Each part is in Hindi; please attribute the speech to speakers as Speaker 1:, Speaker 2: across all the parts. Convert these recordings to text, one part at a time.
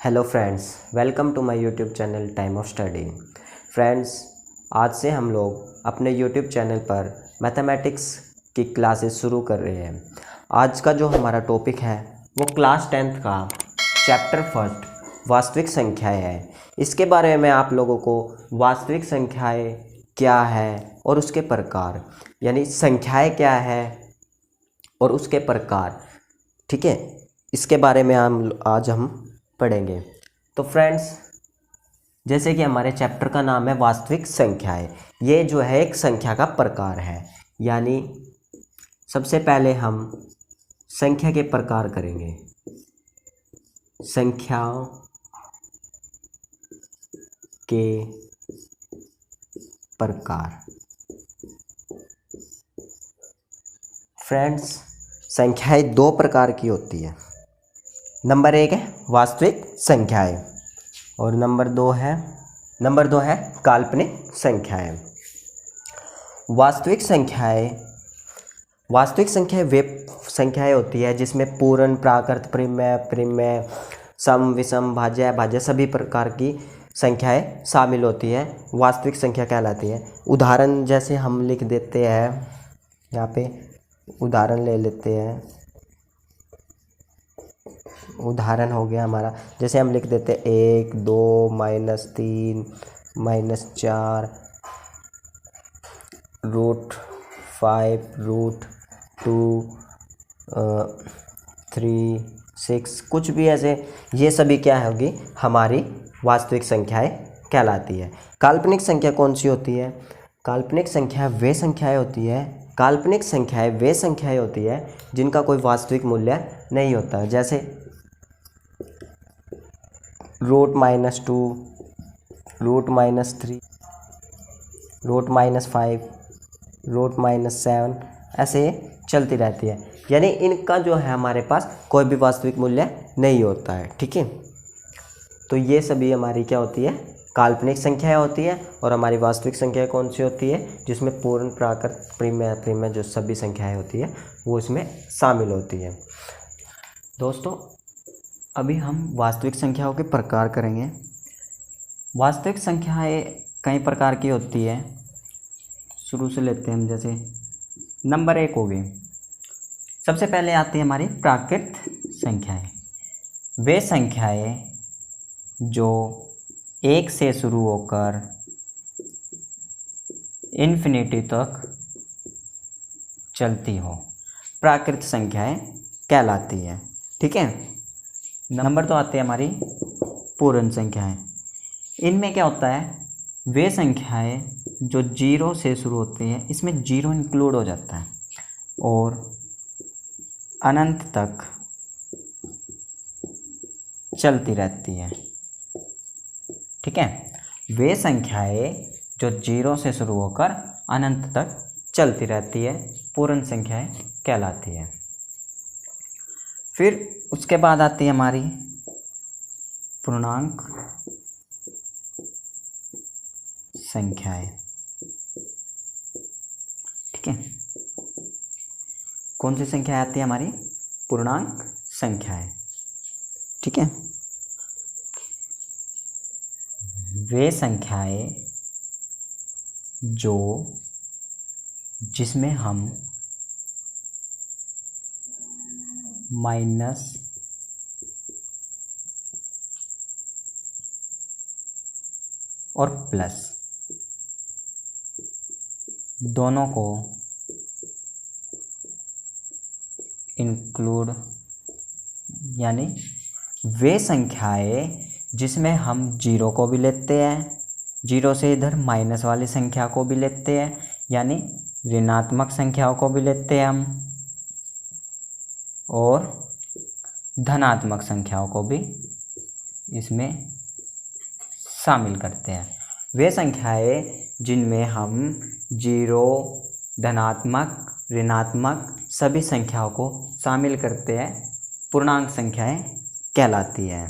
Speaker 1: Hello friends, welcome to my YouTube channel time of study. Friends, आज से हम लोग अपने यूट्यूब चैनल पर मैथमेटिक्स की क्लासेस शुरू कर रहे हैं। आज का जो हमारा टॉपिक है वो क्लास 10th का चैप्टर फर्स्ट वास्तविक संख्याएं है। इसके बारे में आप लोगों को वास्तविक संख्याएं क्या है और उसके प्रकार, यानी संख्याएं क्या है और उसके प्रकार, ठीक है, इसके बारे में आज हम पढ़ेंगे। तो फ्रेंड्स, जैसे कि हमारे चैप्टर का नाम है वास्तविक संख्याएं, ये जो है एक संख्या का प्रकार है। यानी सबसे पहले हम संख्या के प्रकार करेंगे। संख्याओं के प्रकार। फ्रेंड्स, संख्याएं दो प्रकार की होती है। नंबर एक है वास्तविक संख्याएं और नंबर दो है काल्पनिक संख्याएं। वास्तविक संख्याएं वे संख्याएं होती है जिसमें पूर्ण, प्राकृत, परिमेय, सम, विषम, भाज्य, अभाज्य सभी प्रकार की संख्याएं शामिल होती है, वास्तविक संख्या कहलाती है। उदाहरण जैसे हम लिख देते हैं, यहाँ पे उदाहरण ले लेते हैं। उदाहरण हो गया हमारा, जैसे हम लिख देते 1, 2, -3, -4, √5, √2, 3, 6, कुछ भी ऐसे, ये सभी क्या होगी, हमारी वास्तविक संख्याएं कहलाती है। काल्पनिक संख्या कौन सी होती है? काल्पनिक संख्याएं वे संख्याएं होती है जिनका कोई वास्तविक मूल्य नहीं होता। जैसे √-2, √-3, √-5, √-7 ऐसे चलती रहती है। यानी इनका जो है हमारे पास कोई भी वास्तविक मूल्य नहीं होता है, ठीक है। तो ये सभी हमारी क्या होती है, काल्पनिक संख्याएं होती है। और हमारी वास्तविक संख्या कौन सी होती है, जिसमें पूर्ण, प्राकृत, परिमेय जो सभी संख्याएं होती है वो इसमें शामिल होती है। दोस्तों, अभी हम वास्तविक संख्याओं के प्रकार करेंगे। वास्तविक संख्याएं कई प्रकार की होती है। शुरू से लेते हैं हम, जैसे नंबर 1 हो गई। सबसे पहले आती है हमारी प्राकृत संख्याएं। वे संख्याएं जो 1 से शुरू होकर इन्फिनिटी तक चलती हो, प्राकृत संख्याएं कहलाती है, ठीक है। नंबर 2 आती है हमारी पूर्ण संख्याएं। इनमें क्या होता है, वे संख्याएं जो 0 से शुरू होती हैं, इसमें 0 इंक्लूड हो जाता है और अनंत तक चलती रहती है, ठीक है। वे संख्याएं जो 0 से शुरू होकर अनंत तक चलती रहती है, पूर्ण संख्याएं कहलाती है। फिर उसके बाद आती है हमारी पूर्णांक संख्याएं, ठीक है। कौन सी संख्या आती है हमारी? पूर्णांक संख्याएं, ठीक है। वे संख्याएं जो जिसमें हम माइनस और प्लस दोनों को इंक्लूड, यानी वे संख्याएं जिसमें हम 0 को भी लेते हैं, 0 से इधर माइनस वाली संख्या को भी लेते हैं, यानी ऋणात्मक संख्याओं को भी लेते हैं हम, और धनात्मक संख्याओं को भी इसमें शामिल करते हैं। वे संख्याएं जिनमें हम 0, धनात्मक, ऋणात्मक सभी संख्याओं को शामिल करते हैं, पूर्णांक संख्याएं कहलाती हैं।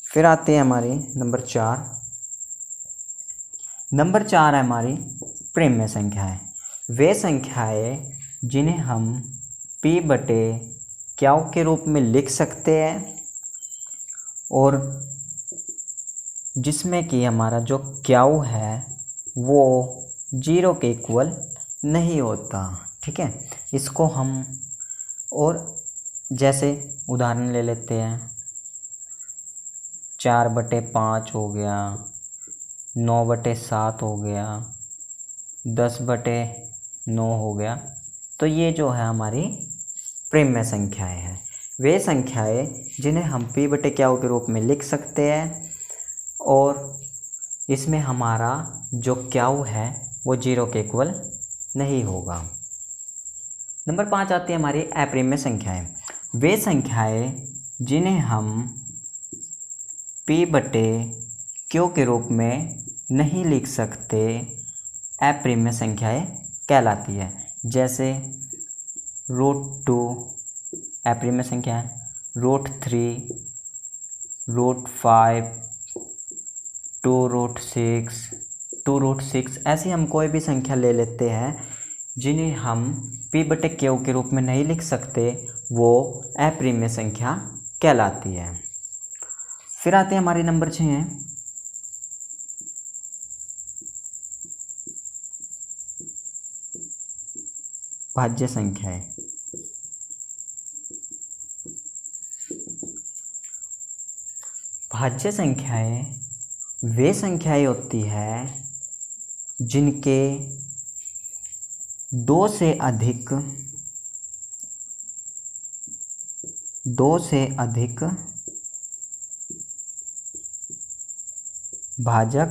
Speaker 1: फिर आती है हमारी नंबर 4। नंबर 4 है हमारी परिमेय संख्याएं। वे संख्याएं जिन्हें हम P/Q के रूप में लिख सकते हैं
Speaker 2: और जिसमें कि हमारा जो क्याऊ है वो 0 के इक्वल नहीं होता। ठीक है, इसको हम और जैसे उदाहरण ले लेते हैं, 4/5 हो गया, 9/7 हो गया, 10/9 हो गया। तो ये जो है हमारी प्रिम्य संख्याएं हैं, वे संख्याएं जिन्हें हम p/q के रूप में लिख सकते हैं और इसमें हमारा जो क्याऊ है वो 0 के इक्वल नहीं होगा। नंबर 5 आती है हमारी अप्रिम्य संख्याएं। वे संख्याएं जिन्हें हम p/q के रूप में नहीं लिख सकते अप्रिम्य संख्याएं कहलाती है। जैसे √2 अप्रिम्य संख्या है, √3, √5, 2√6, 2√6, ऐसी हम कोई भी संख्या ले लेते हैं जिन्हें हम p/q के रूप में नहीं लिख सकते, वो अप्रिम्य संख्या कहलाती है। फिर आते हैं हमारे नंबर 6 हैं भाज्य संख्याएं। भाज्य संख्याएं वे संख्याएं होती है जिनके 2 से अधिक भाजक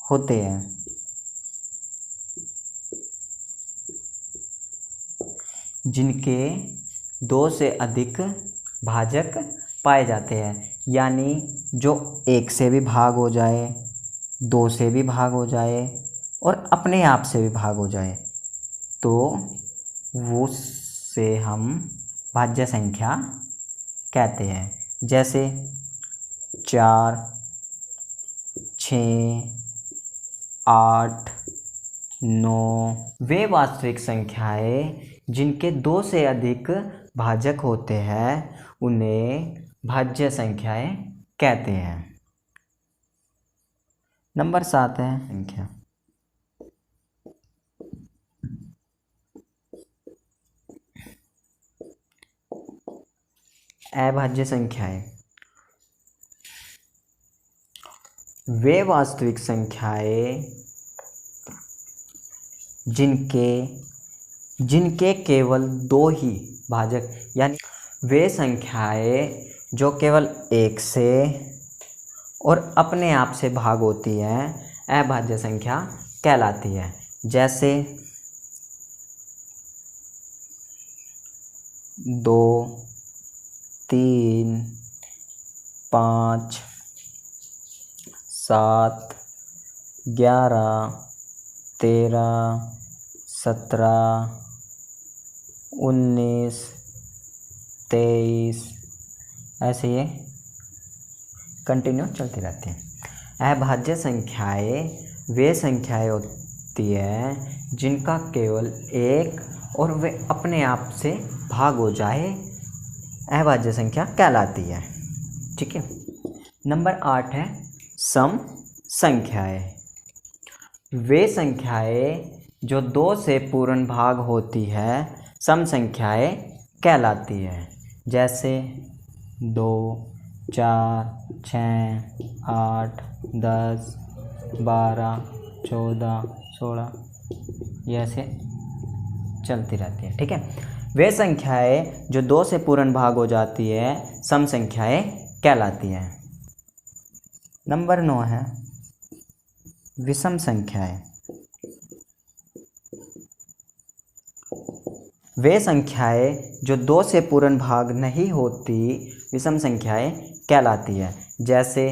Speaker 2: होते हैं। जिनके 2 से अधिक भाजक पाए जाते हैं, यानी जो 1 से भी भाग हो जाए, 2 से भी भाग हो जाए और अपने आप से भी भाग हो जाए, तो वो से हम भाज्य संख्या कहते हैं। जैसे 4, 6, 8, 9 वे वास्तविक संख्याएं जिनके 2 से अधिक भाजक होते हैं उन्हें भाज्य संख्याएं कहते हैं। नंबर 7 है संख्या अभाज्य संख्याएं। वे वास्तविक संख्याएं जिनके केवल 2 ही भाजक, यानी वे संख्याएं जो केवल 1 से और अपने आप से भाग होती हैं अभाज्य संख्या कहलाती है। जैसे 2, 3, 5, 7, 11, 13, 17, 19, 23 ऐसे ये कंटिन्यू चलती रहती हैं। अभाज्य संख्याएं वे संख्याएं होती हैं जिनका केवल 1 और वे अपने आप से भाग हो जाए, अभाज्य संख्या कहलाती है। ठीक है। नंबर 8 है सम संख्याएं। वे संख्याएं जो 2 से पूर्ण भाग होती है सम संख्याएं कहलाती है। जैसे 2, 4, 6, 8, 10, 12, 14, 16 ये ऐसे चलती रहती है। ठीक है। वे संख्याएं जो 2 से पूर्ण भाग हो जाती है सम संख्याएं कहलाती हैं। नंबर 9 है विषम संख्याएं। वे संख्याएं जो 2 से पूर्ण भाग नहीं होती विषम संख्याएं कहलाती है। जैसे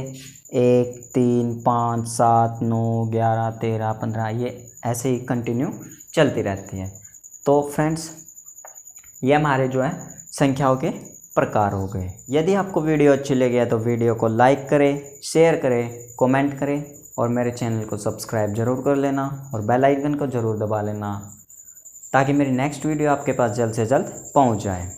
Speaker 2: 1, 3, 5, 7, 9, 11, 13, 15 ये ऐसे ही कंटिन्यू चलती रहती है। तो फ्रेंड्स ये हमारे जो है संख्याओं के प्रकार हो गए। यदि आपको वीडियो अच्छी लगी तो वीडियो को लाइक करें, शेयर करें, कमेंट करें और मेरे चैनल को सब्सक्राइब ज़रूर कर लेना और बेल आइकन को ज़रूर दबा लेना ताकि मेरी नेक्स्ट वीडियो आपके पास जल्द से जल्द पहुंच जाए।